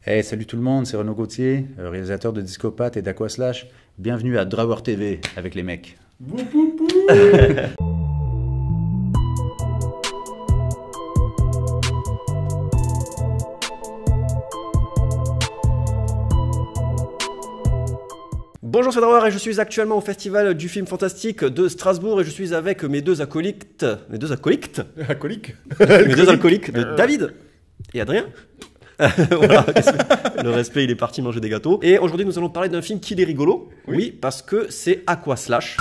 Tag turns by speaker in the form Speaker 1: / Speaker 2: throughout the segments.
Speaker 1: Hey, salut tout le monde, c'est Renaud Gauthier, réalisateur de Discopath et d'Aquaslash. Bienvenue à Drawer TV avec les mecs.
Speaker 2: Bonjour, c'est Drawer et je suis actuellement au Festival du film fantastique de Strasbourg et je suis avec mes deux acolytes. Mes deux alcooliques de David et Adrien. Voilà, le respect il est parti manger des gâteaux. Et aujourd'hui nous allons parler d'un film qui est rigolo. Oui, parce que c'est Aquaslash.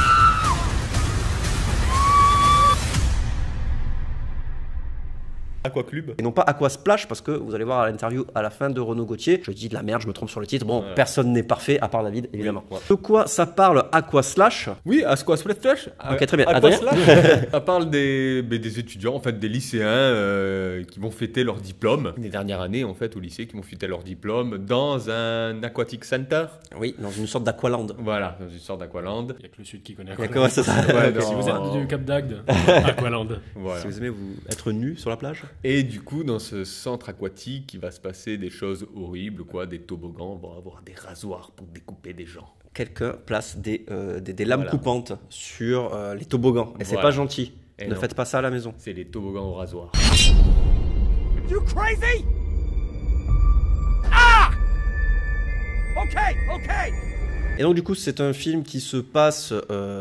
Speaker 3: Aquaclub.
Speaker 2: Et non pas Aquasplash, parce que vous allez voir à l'interview à la fin de Renaud Gauthier, je dis de la merde, je me trompe sur le titre. Bon, personne n'est parfait à part David, évidemment.
Speaker 3: Oui, ouais.
Speaker 2: De quoi ça parle Aquaslash?
Speaker 3: Oui, Aquaslash.
Speaker 2: Ok, très bien. Adrien.
Speaker 3: Ça parle des étudiants, en fait, des lycéens qui vont fêter leur diplôme. Les dernières années, en fait, au lycée, qui vont fêter leur diplôme dans un aquatic center.
Speaker 2: Oui, dans une sorte d'Aqualand.
Speaker 3: Voilà, dans une sorte d'Aqualand.
Speaker 4: Il n'y a que le sud qui connaît
Speaker 2: D'accord,
Speaker 4: Aqualand.
Speaker 2: c'est ça.
Speaker 3: Ouais,
Speaker 4: Si vous êtes du Cap d'Agde, Aqualand.
Speaker 3: Voilà.
Speaker 2: Si vous aimez vous être nu sur la plage.
Speaker 3: Et du coup, dans ce centre aquatique, il va se passer des choses horribles, quoi. Des toboggans, on va avoir des rasoirs pour découper des gens.
Speaker 2: Quelqu'un place des lames
Speaker 3: Voilà.
Speaker 2: coupantes sur les toboggans. Et c'est
Speaker 3: Voilà.
Speaker 2: pas gentil.
Speaker 3: Et
Speaker 2: Ne
Speaker 3: non.
Speaker 2: faites pas ça à la maison.
Speaker 3: C'est les toboggans au rasoir.
Speaker 5: You crazy? Ah! Okay, okay.
Speaker 2: Et donc du coup c'est un film qui se passe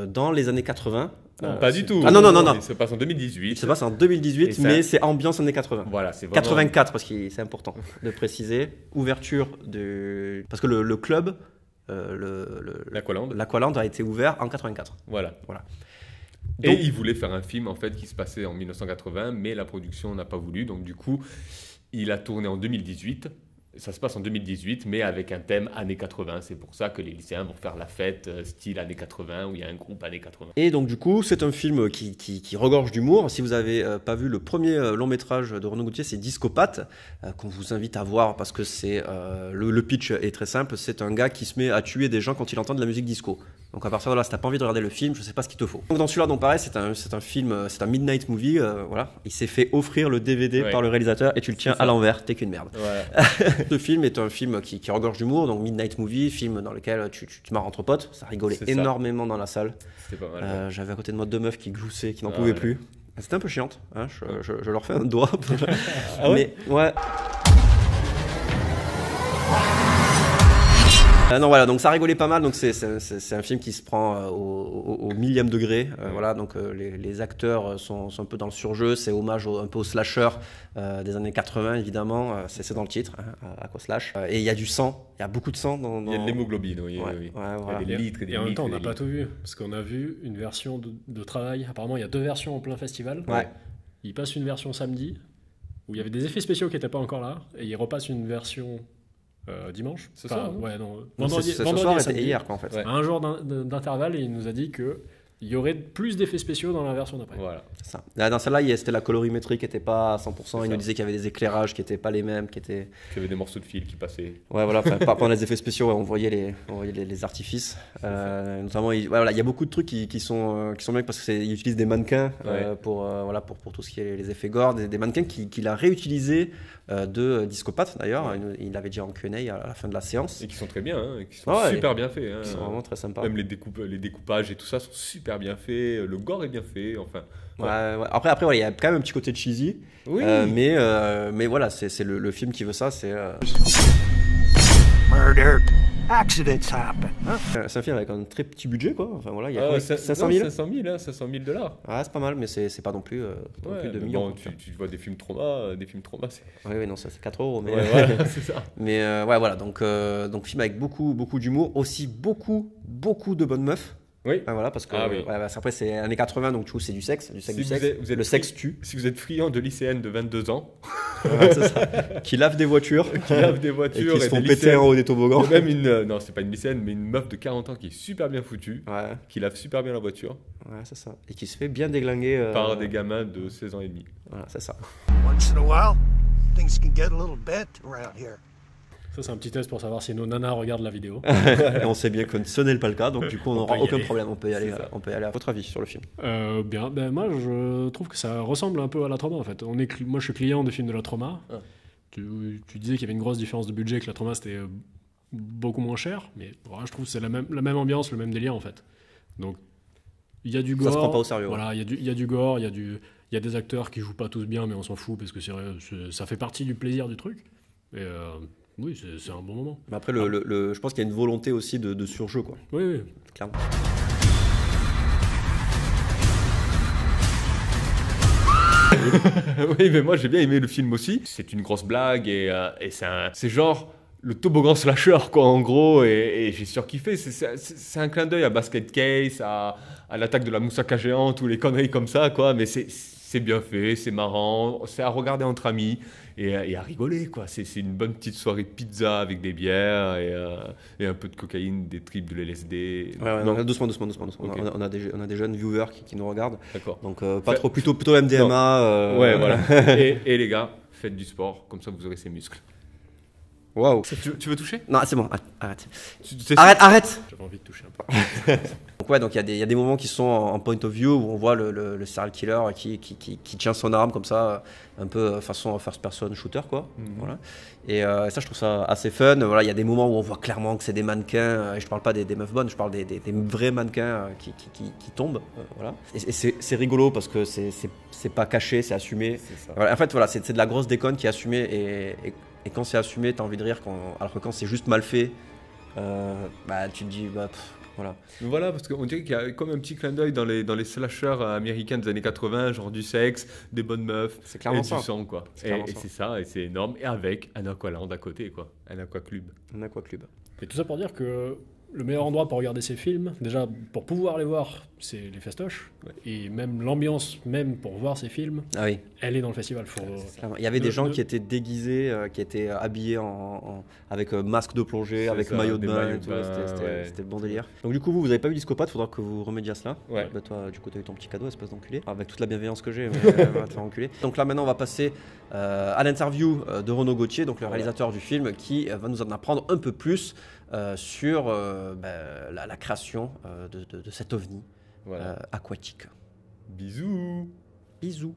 Speaker 2: dans les années 80.
Speaker 3: Non, pas du tout.
Speaker 2: Ah non.
Speaker 3: Il se passe en 2018.
Speaker 2: Il se passe en 2018,
Speaker 3: Et ça-
Speaker 2: mais c'est ambiance années 80.
Speaker 3: Voilà, c'est vraiment...
Speaker 2: 84 parce que c'est important de préciser. Ouverture du... Parce que le club, l'Aqualand a été ouvert en 84.
Speaker 3: Voilà.
Speaker 2: Donc-
Speaker 3: Et il voulait faire un film en fait qui se passait en 1980, mais la production n'a pas voulu. Donc du coup, il a tourné en 2018. Ça se passe en 2018, mais avec un thème années 80. C'est pour ça que les lycéens vont faire la fête style années 80, où il y a un groupe années 80.
Speaker 2: Et donc du coup c'est un film qui regorge d'humour. Si vous n'avez pas vu le premier long métrage de Renaud Gauthier, c'est Discopath, qu'on vous invite à voir parce que c'est le pitch est très simple. C'est un gars qui se met à tuer des gens quand il entend de la musique disco. Donc à partir de là, si t'as pas envie de regarder le film, je sais pas ce qu'il te faut. Donc dans celui-là, donc pareil, c'est un film, c'est un midnight movie. Voilà, il s'est fait offrir le DVD
Speaker 3: Ouais.
Speaker 2: par le réalisateur et tu le tiens à l'envers. T'es qu'une merde.
Speaker 3: Voilà.
Speaker 2: Ce film est un film qui regorge d'humour, donc midnight movie, film dans lequel tu marres entre potes. Ça rigolait
Speaker 3: C'est ça.
Speaker 2: énormément dans la salle.
Speaker 3: C'était pas mal.
Speaker 2: J'avais à côté de moi deux meufs qui gloussaient, qui n'en
Speaker 3: Ah
Speaker 2: pouvaient
Speaker 3: ouais.
Speaker 2: plus. C'était un peu chiante. Hein, je leur fais un doigt.
Speaker 3: Ah ouais.
Speaker 2: Mais ouais. Non voilà, donc ça rigolait pas mal, donc c'est un film qui se prend au millième degré, voilà, donc les acteurs sont un peu dans le surjeu, c'est hommage un peu au slasher des années 80 évidemment, c'est dans le titre, hein, Aquaslash, et il y a du sang, il y a beaucoup de sang dans...
Speaker 3: Il y a de l'hémoglobine, oui.
Speaker 2: Ouais,
Speaker 3: oui.
Speaker 2: ouais, voilà.
Speaker 3: Il y a des litres et des
Speaker 4: Et en même temps, on
Speaker 3: litres.
Speaker 4: n'a pas tout vu. Parce qu'on a vu une version de travail. Apparemment, il y a deux versions en plein festival.
Speaker 2: Ouais.
Speaker 4: Il passe une version samedi, où il y avait des effets spéciaux qui n'étaient pas encore là. Et il repasse une version dimanche.
Speaker 3: Ce soir, non
Speaker 4: ouais, non.
Speaker 2: Non,
Speaker 4: Vendredi,
Speaker 2: ce
Speaker 4: vendredi
Speaker 2: soir
Speaker 4: et
Speaker 2: était
Speaker 4: samedi.
Speaker 2: hier quoi en fait.
Speaker 3: Ouais.
Speaker 4: À un jour d'intervalle, et il nous a dit qu'il y aurait plus d'effets spéciaux dans la version d'après.
Speaker 3: Voilà.
Speaker 2: C'est ça. Là, dans celle-là, c'était la colorimétrie qui n'était pas à 100%, il
Speaker 3: ça.
Speaker 2: nous disait qu'il y avait des éclairages qui n'étaient pas les mêmes, qui étaient...
Speaker 3: Il y avait des morceaux de fil qui passaient.
Speaker 2: Ouais, voilà, enfin, pendant les effets spéciaux, ouais, on voyait les artifices. Notamment, voilà, il y a beaucoup de trucs qui sont bien parce qu'ils utilisent des mannequins
Speaker 3: Ouais.
Speaker 2: pour tout ce qui est les effets gore, des mannequins qu'il a réutilisés de Discopath d'ailleurs.
Speaker 3: Ouais.
Speaker 2: Il l'avait dit en Q&A à la fin de la séance.
Speaker 3: Et qui sont très bien, hein, et qui sont
Speaker 2: Ouais,
Speaker 3: super bien faits. Hein.
Speaker 2: Ils sont vraiment très sympas.
Speaker 3: Même les découpages et tout ça sont super bien faits. Le gore est bien fait. Enfin,
Speaker 2: Ouais. Après, voilà, il y a quand même un petit côté cheesy.
Speaker 3: oui.
Speaker 2: Mais voilà, c'est le film qui veut ça. C'est
Speaker 5: Murder. Accidents happen. Huh?
Speaker 2: un film avec un très petit budget, quoi. Enfin voilà, il y a
Speaker 3: Ah,
Speaker 2: quoi,
Speaker 3: ça-
Speaker 2: 500
Speaker 3: non,
Speaker 2: 000.
Speaker 3: 500 000, hein, 500 000 dollars.
Speaker 2: Ouais, c'est pas mal, mais c'est pas non plus, non plus 2
Speaker 3: mais
Speaker 2: millions.
Speaker 3: bon,
Speaker 2: quoi.
Speaker 3: tu vois des films trauma, c'est.
Speaker 2: Oui, non, ça c'est 4 euros. Mais,
Speaker 3: Ouais, ouais, c'est ça.
Speaker 2: mais ouais, voilà, donc film avec beaucoup d'humour, aussi beaucoup de bonnes meufs.
Speaker 3: Oui.
Speaker 2: Enfin, voilà, parce que
Speaker 3: Ah oui.
Speaker 2: ouais, bah, après c'est années 80, donc du coup c'est du sexe,
Speaker 3: Si
Speaker 2: du
Speaker 3: vous
Speaker 2: sexe.
Speaker 3: êtes- vous êtes
Speaker 2: Le
Speaker 3: pris-
Speaker 2: sexe tue.
Speaker 3: Si vous êtes friand de lycéennes de 22 ans,
Speaker 2: Ouais, c'est ça. Qui lave des voitures,
Speaker 3: qui lavent des
Speaker 2: et
Speaker 3: voitures
Speaker 2: qui se font
Speaker 3: des
Speaker 2: péter en haut des toboggans.
Speaker 3: Il y a même une, non, c'est pas une lycéenne, mais une meuf de 40 ans qui est super bien foutue,
Speaker 2: Ouais,
Speaker 3: qui lave super bien la voiture,
Speaker 2: ouais, c'est ça. Et qui se fait bien déglinguer.
Speaker 3: par des gamins de 16 ans et demi.
Speaker 2: Voilà, c'est ça.
Speaker 5: Once in a while, things can get a little bent around here.
Speaker 4: Ça, c'est un petit test pour savoir si nos nanas regardent la vidéo.
Speaker 2: Et on sait bien que ce n'est pas le cas, donc du coup on n'aura
Speaker 4: peut y
Speaker 2: aucun
Speaker 4: aller.
Speaker 2: problème. On peut y aller.
Speaker 3: C'est ça.
Speaker 2: On peut y aller. À votre avis sur le film?
Speaker 4: Bien, ben moi je trouve que ça ressemble un peu à la trauma en fait. Moi je suis client de films de la trauma,
Speaker 3: Ah.
Speaker 4: Tu disais qu'il y avait une grosse différence de budget, que la Troma c'était beaucoup moins cher, mais voilà, je trouve que c'est la même ambiance, le même délire en fait. Donc il y a du gore.
Speaker 2: Ça se prend pas au sérieux.
Speaker 4: Voilà, il y a du gore, il y a des acteurs qui jouent pas tous bien, mais on s'en fout parce que ça fait partie du plaisir du truc. Et oui, c'est un bon moment.
Speaker 2: Mais après, je pense qu'il y a une volonté aussi de surjeu, quoi.
Speaker 4: Oui.
Speaker 2: Clairement.
Speaker 3: Oui, mais moi j'ai bien aimé le film aussi. C'est une grosse blague et c'est genre le toboggan slasher, quoi, en gros. Et j'ai surkiffé. C'est un clin d'œil à Basket Case, à l'attaque de la moussaka géante ou les conneries comme ça, quoi. Mais c'est bien fait, c'est marrant, c'est à regarder entre amis et à rigoler, quoi. C'est une bonne petite soirée de pizza avec des bières et un peu de cocaïne, des tripes, de l'LSD.
Speaker 2: Ouais,
Speaker 3: Non,
Speaker 2: doucement.
Speaker 3: Okay.
Speaker 2: On a des jeunes viewers qui nous regardent.
Speaker 3: D'accord.
Speaker 2: Donc, pas trop, plutôt MDMA.
Speaker 3: Ouais, voilà. Et les gars, faites du sport, comme ça vous aurez ces muscles.
Speaker 2: Waouh.
Speaker 3: Tu veux toucher?
Speaker 2: Non, c'est bon, arrête.
Speaker 3: C'est
Speaker 2: Arrête.
Speaker 4: J'avais envie de toucher un peu.
Speaker 2: Donc il y a des moments qui sont en point of view où on voit le serial killer qui tient son arme comme ça, un peu façon first person shooter, quoi. Voilà. Et ça, je trouve ça assez fun. Voilà, il y a des moments où on voit clairement que c'est des mannequins. Et je parle pas des meufs bonnes, je parle des vrais mannequins qui tombent. Voilà. Et c'est rigolo parce que c'est pas caché, c'est assumé.
Speaker 3: C'est ça.
Speaker 2: Voilà, en fait, voilà, c'est de la grosse déconne qui est assumée et quand c'est assumé, t'as envie de rire. Alors que quand c'est juste mal fait, tu te dis voilà.
Speaker 3: Voilà, parce qu'on dirait qu'il y a comme un petit clin d'œil dans les slashers américains des années 80, genre du sexe, des bonnes meufs,
Speaker 2: C'est clairement
Speaker 3: et
Speaker 2: ça.
Speaker 3: du sang, quoi. Et c'est ça, et c'est énorme. Et avec un Aqualand à côté, quoi. Un Aquaclub.
Speaker 2: On a quoi club.
Speaker 4: Et tout ça pour dire que le meilleur endroit pour regarder ces films, déjà pour pouvoir les voir, c'est les festoches.
Speaker 3: Ouais.
Speaker 4: Et même l'ambiance, même pour voir ces films,
Speaker 2: Ah oui.
Speaker 4: elle est dans le festival.
Speaker 2: Clairement. Il y avait des gens qui étaient déguisés, qui étaient habillés avec masque de plongée,
Speaker 3: C'est
Speaker 2: avec
Speaker 3: ça,
Speaker 2: maillot de
Speaker 3: des
Speaker 2: bain.
Speaker 3: maillots
Speaker 2: Et
Speaker 3: de
Speaker 2: tout.
Speaker 3: bain,
Speaker 2: C'était le bon délire. Donc du coup, vous n'avez pas eu Discopate, il faudra que vous remédiez à cela.
Speaker 3: Ouais.
Speaker 2: Toi, du coup, tu as eu ton petit cadeau, espèce d'enculé. Avec toute la bienveillance que j'ai, mais on va te faire enculer. Donc là, maintenant, on va passer à l'interview de Renaud Gauthier, donc le réalisateur du film, qui va nous en apprendre un peu plus sur la création de cet ovni
Speaker 3: Voilà.
Speaker 2: aquatique.
Speaker 3: Bisous.
Speaker 2: Bisous.